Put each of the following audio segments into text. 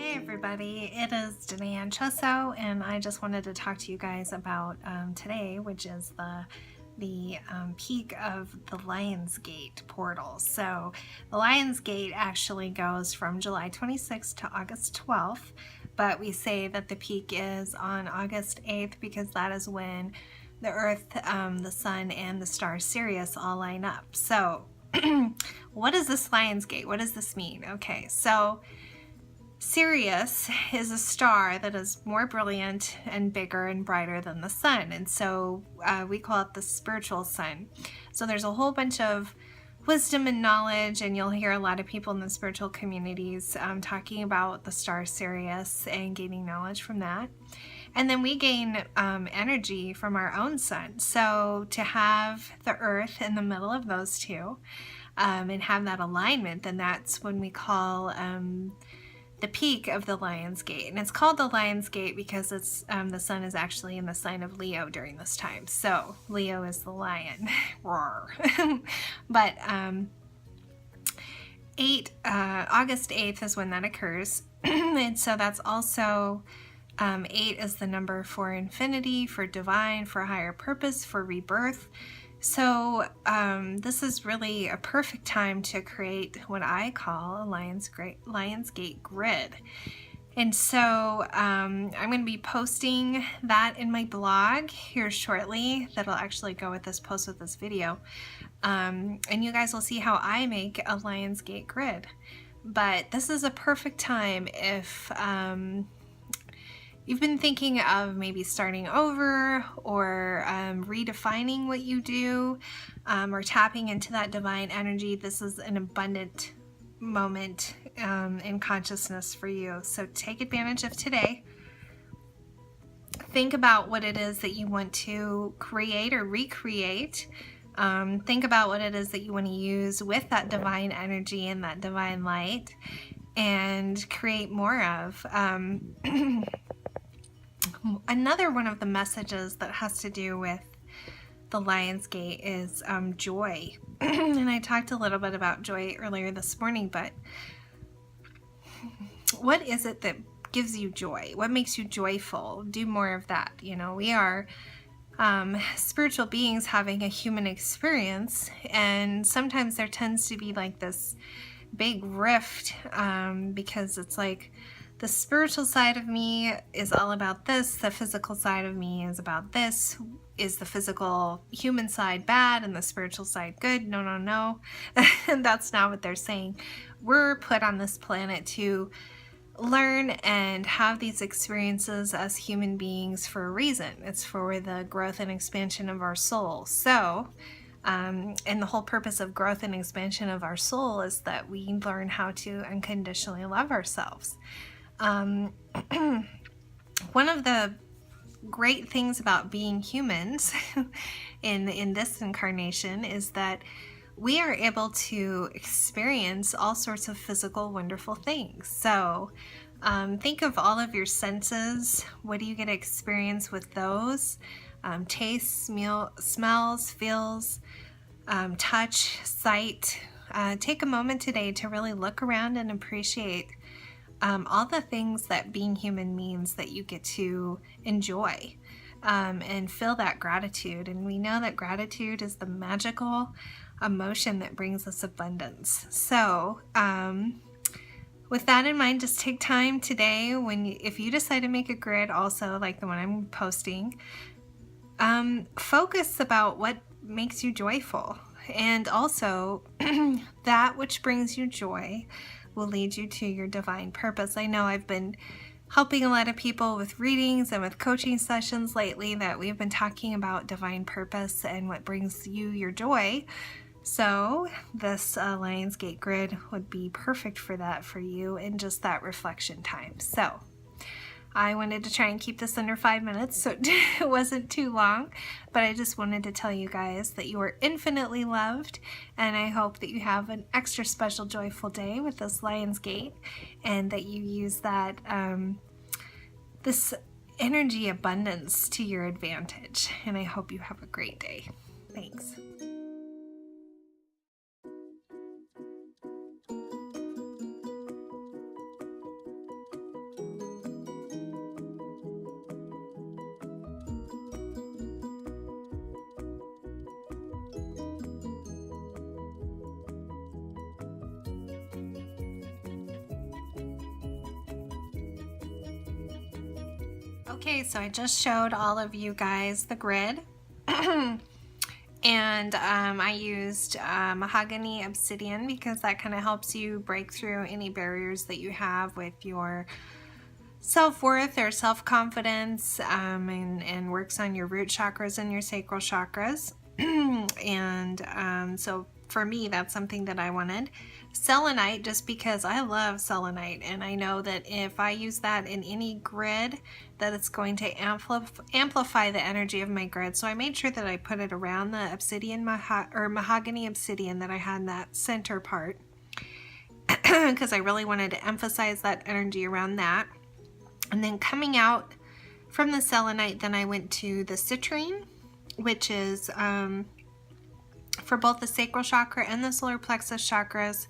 Hey everybody, it is Danae Anceso, and I just wanted to talk to you guys about today, which is the peak of the Lionsgate portal. So the Lionsgate actually goes from July 26th to August 12th, but we say that the peak is on August 8th because that is when the Earth, the Sun, and the star Sirius all line up. So what is this Lionsgate? What does this mean? Okay, so Sirius is a star that is more brilliant and bigger and brighter than the sun, and so we call it the spiritual sun. So there's a whole bunch of wisdom and knowledge, and you'll hear a lot of people in the spiritual communities talking about the star Sirius and gaining knowledge from that. And then we gain energy from our own sun. So to have the Earth in the middle of those two and have that alignment, then that's when we call the peak of the Lionsgate. And it's called the Lionsgate because it's the sun is actually in the sign of Leo during this time. So Leo is the lion. Roar. But August 8th is when that occurs. And so that's also 8 is the number for infinity, for divine, for higher purpose, for rebirth. So this is really a perfect time to create what I call a Lionsgate grid. And so I'm going to be posting that in my blog here shortly. That'll actually go with this post with this video. And you guys will see how I make a Lionsgate grid. But this is a perfect time if you've been thinking of maybe starting over or redefining what you do or tapping into that divine energy. This is an abundant moment in consciousness for you. So take advantage of today. Think about what it is that you want to create or recreate. Think about what it is that you want to use with that divine energy and that divine light and create more of. Another one of the messages that has to do with the Lionsgate is joy. And I talked a little bit about joy earlier this morning, but what is it that gives you joy? What makes you joyful? Do more of that. You know, we are spiritual beings having a human experience, and sometimes there tends to be like this big rift because it's like, the spiritual side of me is all about this, the physical side of me is about this. Is the physical human side bad and the spiritual side good? No, no, no. That's not what they're saying. We're put on this planet to learn and have these experiences as human beings for a reason. It's for the growth and expansion of our soul. So, and the whole purpose of growth and expansion of our soul is that we learn how to unconditionally love ourselves. One of the great things about being humans in this incarnation is that we are able to experience all sorts of physical wonderful things. So think of all of your senses. What do you get to experience with those? Tastes, smells, feels, touch, sight. Take a moment today to really look around and appreciate all the things that being human means that you get to enjoy and feel that gratitude. And we know that gratitude is the magical emotion that brings us abundance. So with that in mind, just take time today if you decide to make a grid also like the one I'm posting, focus about what makes you joyful, and also that which brings you joy will lead you to your divine purpose. I know I've been helping a lot of people with readings and with coaching sessions lately that we've been talking about divine purpose and what brings you your joy. So this Lionsgate grid would be perfect for that for you in just that reflection time. So I wanted to try and keep this under 5 minutes so it wasn't too long, but I just wanted to tell you guys that you are infinitely loved, and I hope that you have an extra special joyful day with this Lionsgate, and that you use that this energy abundance to your advantage, and I hope you have a great day. Thanks. Okay, so I just showed all of you guys the grid. And I used mahogany obsidian because that kind of helps you break through any barriers that you have with your self-worth or self-confidence, and works on your root chakras and your sacral chakras. And so for me, that's something that I wanted. Selenite, just because I love selenite, and I know that if I use that in any grid, that it's going to amplify the energy of my grid. So I made sure that I put it around the obsidian, mahogany obsidian that I had in that center part, because I really wanted to emphasize that energy around that. And then coming out from the selenite, then I went to the citrine, which is for both the sacral chakra and the solar plexus chakras.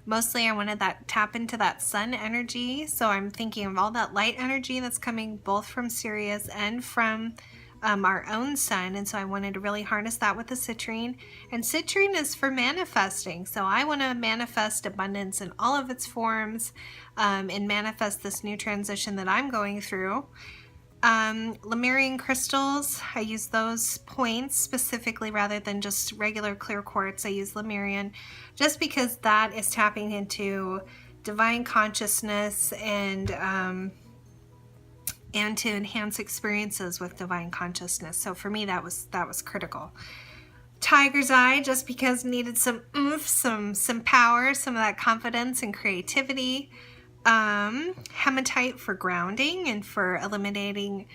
Mostly I wanted that tap into that sun energy. So I'm thinking of all that light energy that's coming both from Sirius and from our own sun. And so I wanted to really harness that with the citrine. And citrine is for manifesting. So I want to manifest abundance in all of its forms, and manifest this new transition that I'm going through. Lemurian crystals, I use those points specifically rather than just regular clear quartz. I use Lemurian just because that is tapping into divine consciousness and to enhance experiences with divine consciousness. So for me, that was critical. Tiger's Eye, just because needed some oomph, some power, some of that confidence and creativity. Hematite for grounding and for eliminating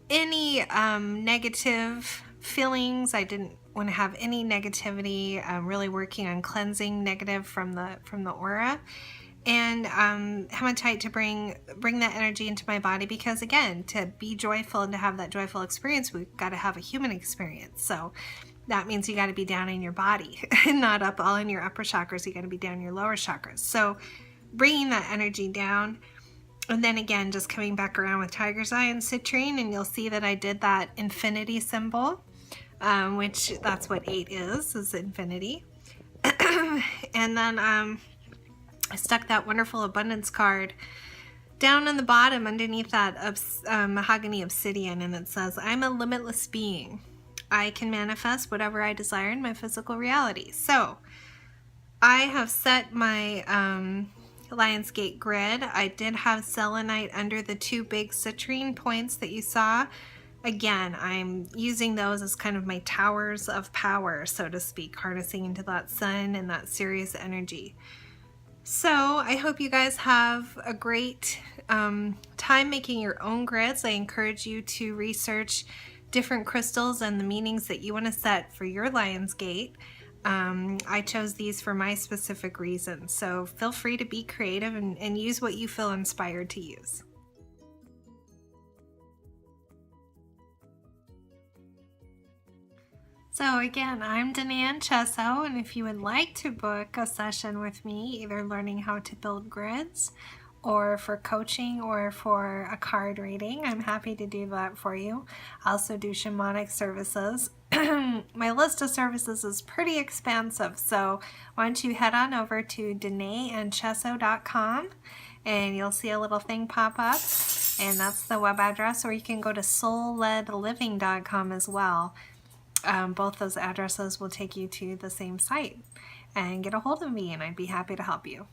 any negative feelings. I didn't want to have any negativity. Really working on cleansing negative from the aura. And hematite to bring that energy into my body, because again, to be joyful and to have that joyful experience, we've got to have a human experience. So that means you got to be down in your body and not up all in your upper chakras. You got to be down in your lower chakras. So bringing that energy down, and then again just coming back around with Tiger's Eye and citrine, and you'll see that I did that infinity symbol, which that's what 8 is infinity. And then I stuck that wonderful abundance card down on the bottom underneath that mahogany obsidian, and it says, I'm a limitless being. I can manifest whatever I desire in my physical reality. So I have set my Lionsgate grid. I did have selenite under the 2 big citrine points that you saw. Again, I'm using those as kind of my towers of power, so to speak, harnessing into that sun and that Sirius energy. So I hope you guys have a great time making your own grids. I encourage you to research different crystals and the meanings that you want to set for your Lionsgate. I chose these for my specific reasons, so feel free to be creative and use what you feel inspired to use. So again, I'm Danae Anceso, and if you would like to book a session with me, either learning how to build grids or for coaching or for a card reading, I'm happy to do that for you. I also do shamanic services. My list of services is pretty expansive, so why don't you head on over to DanaeAnceso.com and you'll see a little thing pop up, and that's the web address, or you can go to soulledliving.com as well. Both those addresses will take you to the same site, and get a hold of me, and I'd be happy to help you.